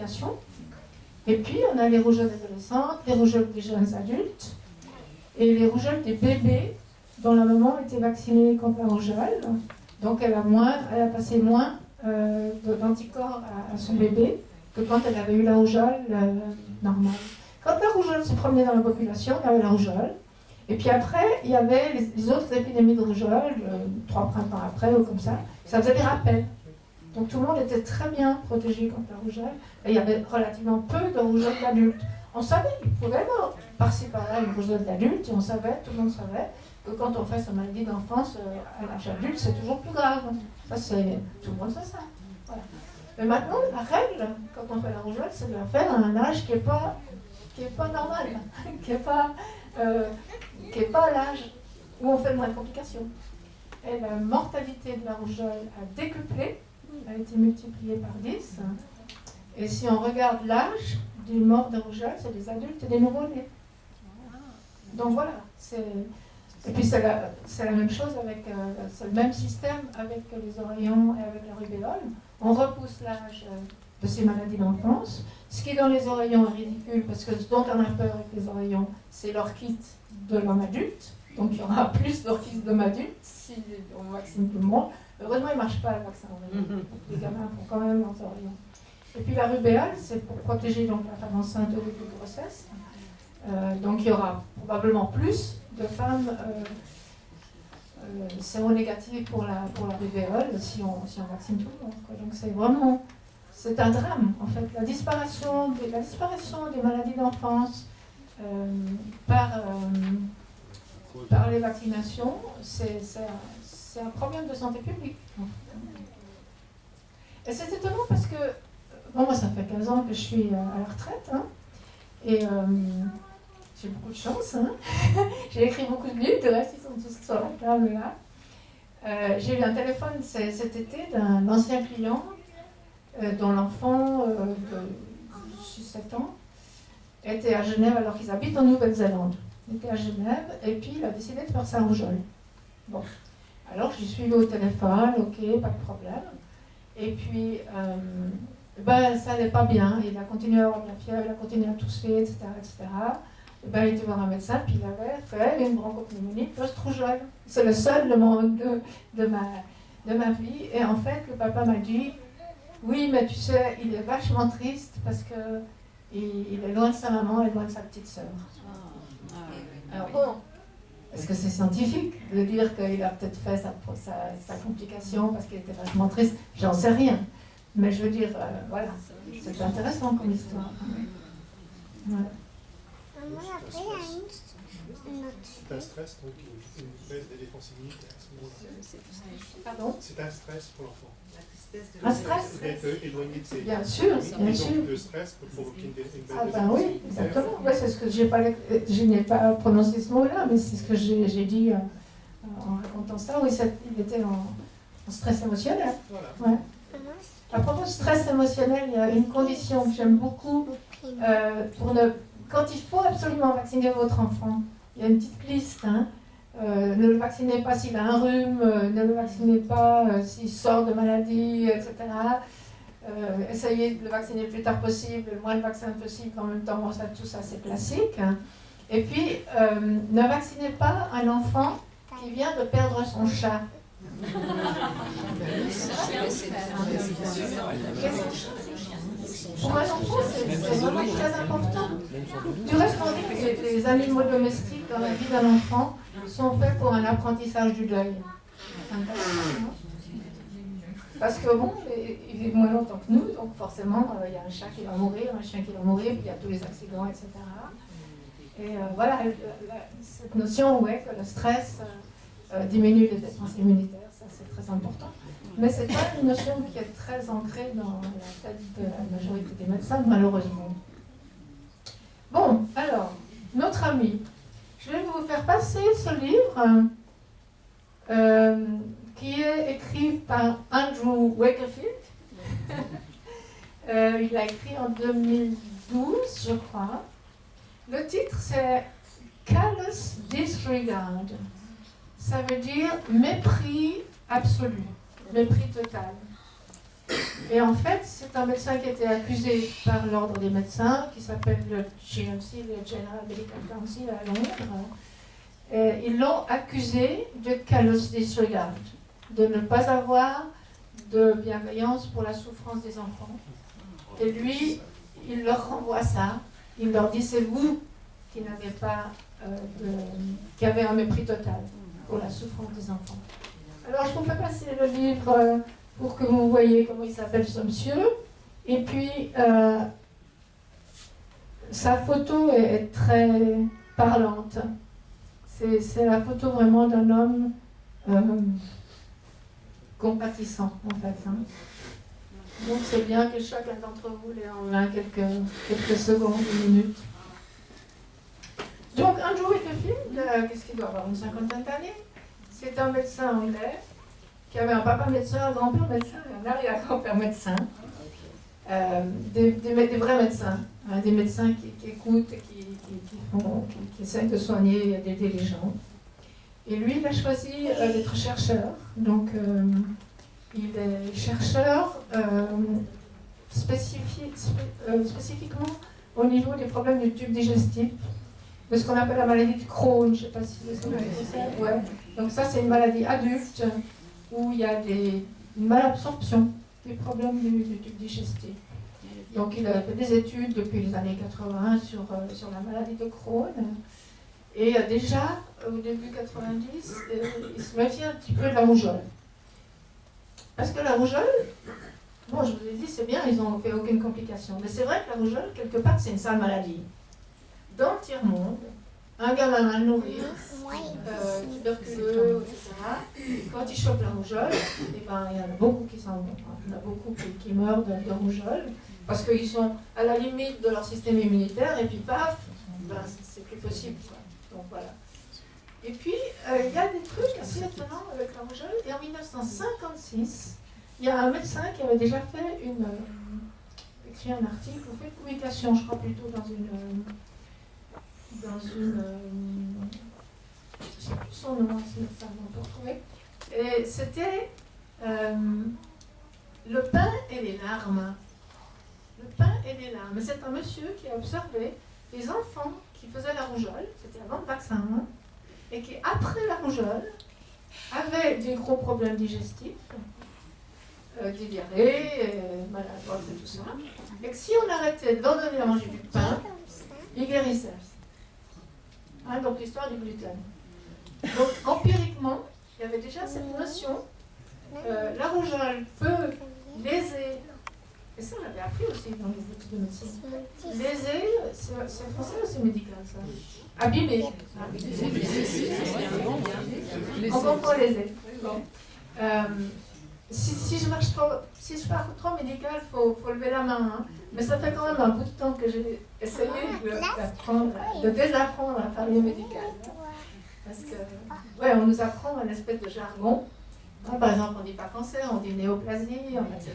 complications. Et puis, on a les rougeoles adolescentes, les rougeoles des jeunes adultes et les rougeoles des bébés dont la maman était vaccinée contre la rougeole. Donc, elle a passé moins d'anticorps à son bébé que quand elle avait eu la rougeole normale. Quand la rougeole se promenait dans la population, il y avait la rougeole. Et puis après, il y avait les autres épidémies de rougeole, 3 printemps après ou comme ça faisait des rappels. Donc tout le monde était très bien protégé contre la rougeole. Et il y avait relativement peu de rougeole d'adultes. On savait qu'il pouvait y avoir par-ci par-là une rougeole d'adulte, et on savait, tout le monde savait, que quand on fait sa maladie d'enfance à l'âge adulte, c'est toujours plus grave. Ça, tout le monde sait ça. Voilà. Mais maintenant, la règle, quand on fait la rougeole, c'est de la faire à un âge qui n'est pas normal, qui n'est pas l'âge où on fait le moins de complications. Et la mortalité de la rougeole a décuplé, a été multipliée par 10. Et si on regarde l'âge des morts de rougeole, c'est des adultes et des nouveau-nés. Donc voilà, et puis c'est la même chose c'est le même système avec les oreillons et avec la rubéole. On repousse l'âge de ces maladies d'enfance. Ce qui dans les oreillons est ridicule, parce que ce dont on a peur avec les oreillons, c'est l'orchite de l'homme adulte. Donc il y aura plus d'orchite d'homme adulte si on vaccine tout le monde. Heureusement, il ne marche pas le vaccin oreillon. Les gamins font quand même leurs oreillons. Et puis la rubéole, c'est pour protéger donc, la femme enceinte au début de grossesse. Donc il y aura probablement plus de femmes séronégatives pour la rubéole si on vaccine tout le monde. Quoi. Donc c'est un drame en fait. La disparition des maladies d'enfance par les vaccinations, c'est un problème de santé publique. Et c'est étonnant parce que moi ça fait 15 ans que je suis à la retraite, hein, et j'ai beaucoup de chance. Hein. J'ai écrit beaucoup de livres, le reste ils sont tous sur la table là. J'ai eu un téléphone cet été d'un ancien client dont l'enfant de 6-7 ans était à Genève alors qu'ils habitent en Nouvelle-Zélande. Il était à Genève et puis il a décidé de faire sa rougeole. Bon, alors je lui suivi au téléphone, ok, pas de problème. Et puis, ça n'allait pas bien. Il a continué à avoir de la fièvre, il a continué à tousser, etc. Et il était voir un médecin, puis il avait fait une bronchopneumonie post-rougeole. C'est le seul de ma vie. Et en fait, le papa m'a dit, oui, mais tu sais, il est vachement triste parce qu'il est loin de sa maman et loin de sa petite sœur. Alors bon, est-ce que c'est scientifique de dire qu'il a peut-être fait sa complication parce qu'il était vachement triste? J'en sais rien. Mais je veux dire, voilà, c'est intéressant comme histoire. Voilà. Après, il y a une autre. C'est un stress, donc une baisse des défenses immunitaires à ce moment-là. Pardon? C'est un stress pour l'enfant. Un stress? D'être éloigné de ses... Bien sûr, bien sûr. Donc le stress peut provoquer une baisse des défenses oui, immunitaires. exactement. Ouais, c'est ce que je n'ai pas prononcé ce mot-là, mais c'est ce que j'ai dit en racontant ça. Oui, il était en stress émotionnel. Voilà. Ouais. À propos de stress émotionnel, il y a une condition que j'aime beaucoup quand il faut absolument vacciner votre enfant. Il y a une petite liste. Hein. Ne le vaccinez pas s'il a un rhume, ne le vaccinez pas s'il sort de maladie, etc. Essayez de le vacciner le plus tard possible, le moins de vaccins possible en même temps. Bon, ça, tout ça, c'est classique. Hein. Et puis, ne vaccinez pas un enfant qui vient de perdre son chat. Pour un enfant, c'est vraiment très important. Du reste, on dit que les animaux domestiques dans la vie d'un enfant sont faits pour un apprentissage du deuil. Parce que bon, ils vivent moins longtemps que nous, donc forcément, il y a un chat qui va mourir, un chien qui va mourir, puis il y a tous les accidents, etc. Et voilà, cette notion que le stress diminue les défenses immunitaires, ça c'est très important. Mais c'est pas une notion qui est très ancrée dans la tête de la majorité des médecins, malheureusement. Bon, alors, notre ami. Je vais vous faire passer ce livre qui est écrit par Andrew Wakefield. Il l'a écrit en 2012, je crois. Le titre, c'est Callous Disregard. Ça veut dire mépris absolu, mépris total. Et en fait, c'est un médecin qui a été accusé par l'ordre des médecins, qui s'appelle le GMC, le General Medical Council à Londres. Et ils l'ont accusé de callous disregard, de ne pas avoir de bienveillance pour la souffrance des enfants. Et lui, il leur renvoie ça. Il leur dit, c'est vous qui n'avez pas qui avez un mépris total pour la souffrance des enfants. Alors, je vous fais passer le livre pour que vous voyez comment il s'appelle ce monsieur. Et puis, sa photo est très parlante. C'est la photo vraiment d'un homme compatissant, en fait. Hein. Donc, c'est bien que chacun d'entre vous l'ait en main quelques secondes, une minute. Donc, Andrew Wakefield, qu'est-ce qu'il doit avoir, une cinquantaine d'années? C'est un médecin anglais qui avait un papa médecin, un grand-père médecin et un arrière-grand-père médecin. Des vrais médecins, hein, des médecins qui écoutent, qui essayent de soigner et d'aider les gens. Et lui, il a choisi d'être chercheur. Donc, il est chercheur spécifiquement au niveau des problèmes du tube digestif, de ce qu'on appelle la maladie de Crohn. Je ne sais pas si vous savez ça. Ouais. Donc ça, c'est une maladie adulte où il y a une malabsorption des problèmes du tube digestif. Donc il a fait des études depuis les années 80 sur la maladie de Crohn. Et déjà, au début 90, il se méfiait un petit peu de la rougeole. Parce que la rougeole, bon, je vous ai dit, c'est bien, ils n'ont fait aucune complication. Mais c'est vrai que la rougeole, quelque part, c'est une sale maladie. Dans le tiers-monde, un gamin mal nourri, tuberculeux, etc., quand il chope la rougeole, eh ben, il y en a beaucoup qui s'en vont. Il y en a beaucoup qui meurent de rougeole, parce qu'ils sont à la limite de leur système immunitaire, et puis paf, ben, c'est plus possible. Quoi. Donc voilà. Et puis, il y a des trucs assez étonnants avec la rougeole, et en 1956, il y a un médecin qui avait déjà fait écrit un article, ou fait une publication, je crois plutôt dans une je ne sais plus son nom, c'est on peut retrouver. Et c'était le pain et les larmes. Le pain et les larmes. C'est un monsieur qui a observé les enfants qui faisaient la rougeole, c'était avant le vaccin, hein, et qui, après la rougeole, avaient des gros problèmes digestifs, des diarrhées, maladroits et tout ça, et que si on arrêtait de leur donner à manger du pain, ils guérissaient. Hein, donc l'histoire du gluten. Donc empiriquement, il y avait déjà cette notion, la rougeole peut léser, et ça on l'avait appris aussi dans les études de médecine, léser, c'est français ou c'est médical ça? Abîmer. On comprend léser. Bon. Si je pars trop médical, il faut lever la main. Hein. Mais ça fait quand même un bout de temps que j'ai essayé de désapprendre à parler médical. Hein. Parce que, ouais, on nous apprend un espèce de jargon. Hein, par exemple, on ne dit pas cancer, on dit néoplasie, etc.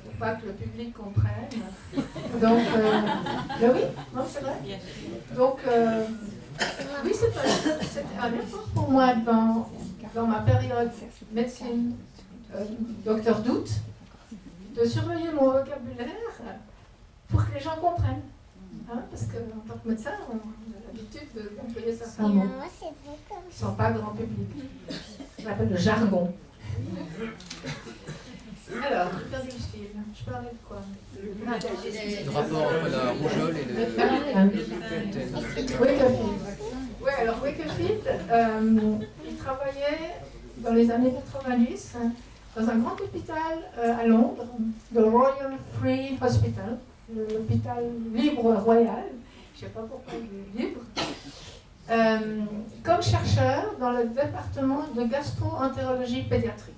Pour pas que le public comprenne. Donc, ben oui, non, c'est vrai. Donc, oui, c'était un effort pour moi dans ma période médecine. Docteur Doute, de surveiller mon vocabulaire pour que les gens comprennent. Hein, parce qu'en tant que médecin, on a l'habitude d'employer certains mots qui ne sont pas grand public. Ça s'appelle le jargon. Alors, j'ai perdu le fil. Je parlais de quoi? Le rapport entre la rougeole et le Wakefield. Oui, alors Wakefield, il travaillait dans les années 90 dans un grand hôpital à Londres, le Royal Free Hospital, l'hôpital libre royal, je ne sais pas pourquoi il est libre, comme chercheur dans le département de gastro-entérologie pédiatrique.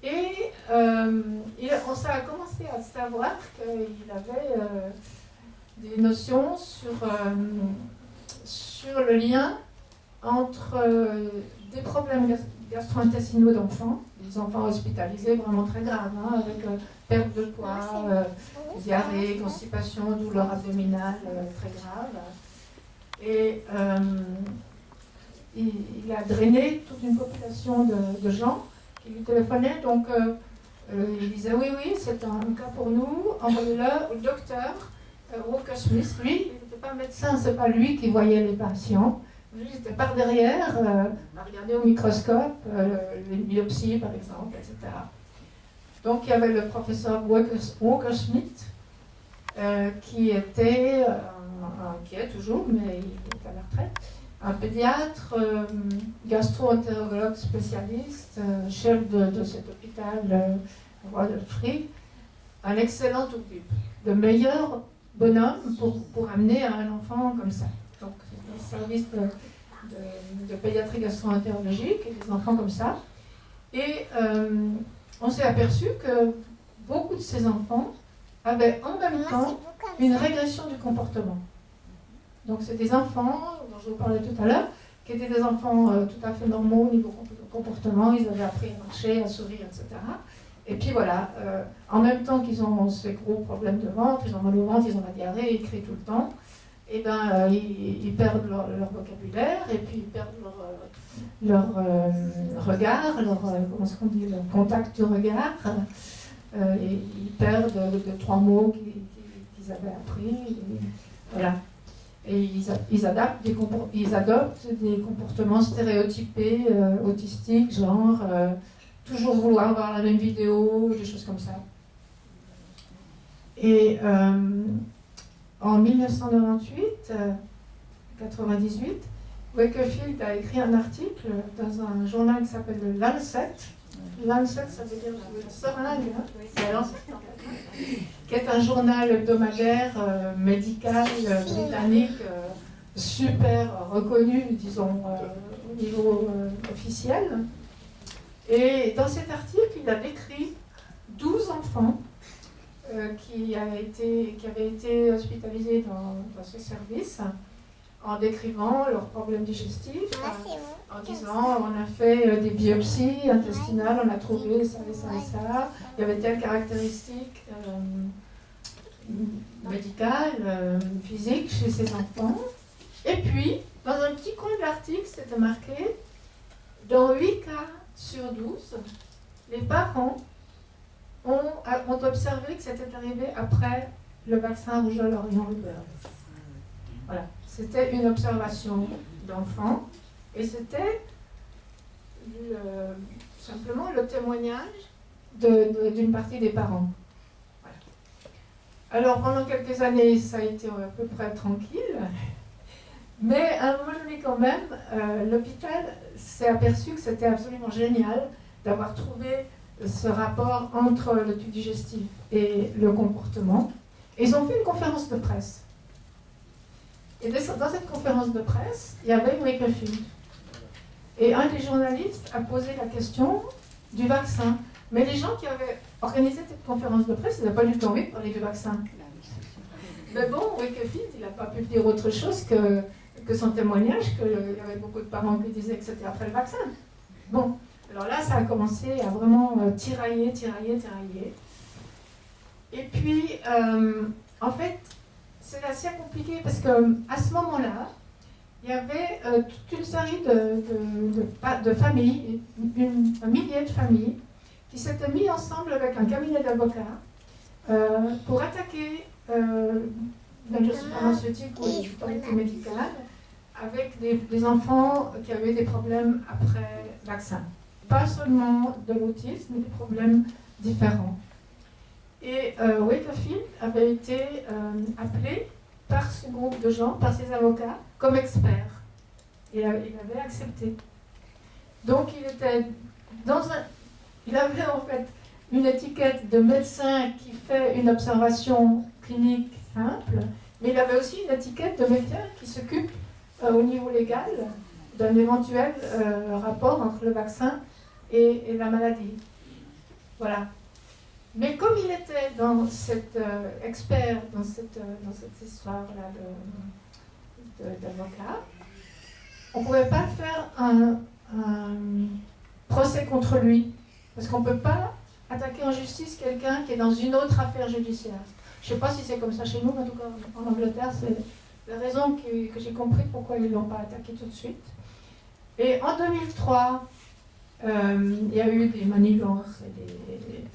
Et on a commencé à savoir qu'il avait des notions sur le lien entre des problèmes gastro-intestinaux d'enfants, des enfants hospitalisés vraiment très graves, hein, avec perte de poids, diarrhée, constipation, douleur abdominale très grave. Et il a drainé toute une population de gens qui lui téléphonaient. Donc il disait oui, c'est un cas pour nous, envoyez-le au docteur Walker Smith. Lui, il n'était pas médecin, c'est pas lui qui voyait les patients. Lui, il était par derrière, à regarder au microscope, les biopsies par exemple, etc. Donc il y avait le professeur Walker Smith, qui était, qui est toujours, mais il est à la retraite, un pédiatre, gastro-entérologue spécialiste, chef de cet hôpital Roi de Free, un excellent type, le meilleur bonhomme pour amener à un enfant comme ça. Donc, c'est un service de pédiatrie gastro-entérologique et des enfants comme ça. Et on s'est aperçu que beaucoup de ces enfants avaient en même temps une régression du comportement. Donc, c'est des enfants, dont je vous parlais tout à l'heure, qui étaient des enfants tout à fait normaux au niveau comportement. Ils avaient appris à marcher, à sourire, etc. Et puis voilà, en même temps qu'ils ont ces gros problèmes de ventre, ils ont mal au ventre, ils ont la diarrhée, ils crient tout le temps, et ben ils perdent leur vocabulaire, et puis ils perdent leur regard, comment est-ce qu'on dit, leur contact du regard, et ils perdent de 3 mots qu'ils avaient appris, et voilà. Et ils adoptent des comportements stéréotypés, autistiques, genre toujours vouloir voir la même vidéo, des choses comme ça. Et en 1998, 98, Wakefield a écrit un article dans un journal qui s'appelle le Lancet. Lancet, ça veut dire la seringue, hein, qui est un journal hebdomadaire médical britannique super reconnu, disons, au niveau officiel. Et dans cet article, il a décrit 12 enfants qui avaient été hospitalisés dans ce service, en décrivant leurs problèmes digestifs, en disant on a fait des biopsies intestinales, on a trouvé ça et ça et ça, il y avait telle caractéristique médicale, physique chez ces enfants. Et puis, dans un petit coin de l'article, c'était marqué dans 8 cas sur 12, les parents ont observé que c'était arrivé après le vaccin rougeole Orient-Rubéole. Voilà, c'était une observation d'enfants et c'était simplement le témoignage d'une partie des parents. Voilà. Alors pendant quelques années, ça a été à peu près tranquille, mais à un moment donné quand même, l'hôpital s'est aperçu que c'était absolument génial d'avoir trouvé ce rapport entre le tube digestif et le comportement. Et ils ont fait une conférence de presse. Et dans cette conférence de presse, il y avait Wakefield. Et un des journalistes a posé la question du vaccin. Mais les gens qui avaient organisé cette conférence de presse, ils n'avaient pas du tout envie de parler du vaccin. Mais bon, Wakefield, il n'a pas pu dire autre chose que son témoignage, qu'il y avait beaucoup de parents qui disaient que c'était après le vaccin. Bon, alors là, ça a commencé à vraiment tirailler. Et puis, en fait, c'est assez compliqué parce qu'à ce moment-là, il y avait toute une série de familles, un millier de familles, qui s'étaient mis ensemble avec un cabinet d'avocats pour attaquer l'industrie pharmaceutique ou les autorités médicales avec des enfants qui avaient des problèmes après vaccin. Pas seulement de l'autisme, mais des problèmes différents. Et Wakefield avait été appelé par ce groupe de gens, par ses avocats, comme expert. Il avait accepté. Donc il avait en fait une étiquette de médecin qui fait une observation clinique simple, mais il avait aussi une étiquette de médecin qui s'occupe au niveau légal d'un éventuel rapport entre le vaccin et la maladie. Voilà. Mais comme il était dans cet expert, dans cette histoire-là d'avocat, on ne pouvait pas faire un procès contre lui. Parce qu'on ne peut pas attaquer en justice quelqu'un qui est dans une autre affaire judiciaire. Je ne sais pas si c'est comme ça chez nous, mais en tout cas en Angleterre, c'est la raison que j'ai compris pourquoi ils ne l'ont pas attaqué tout de suite. Et en 2003, il y a eu des manigances et des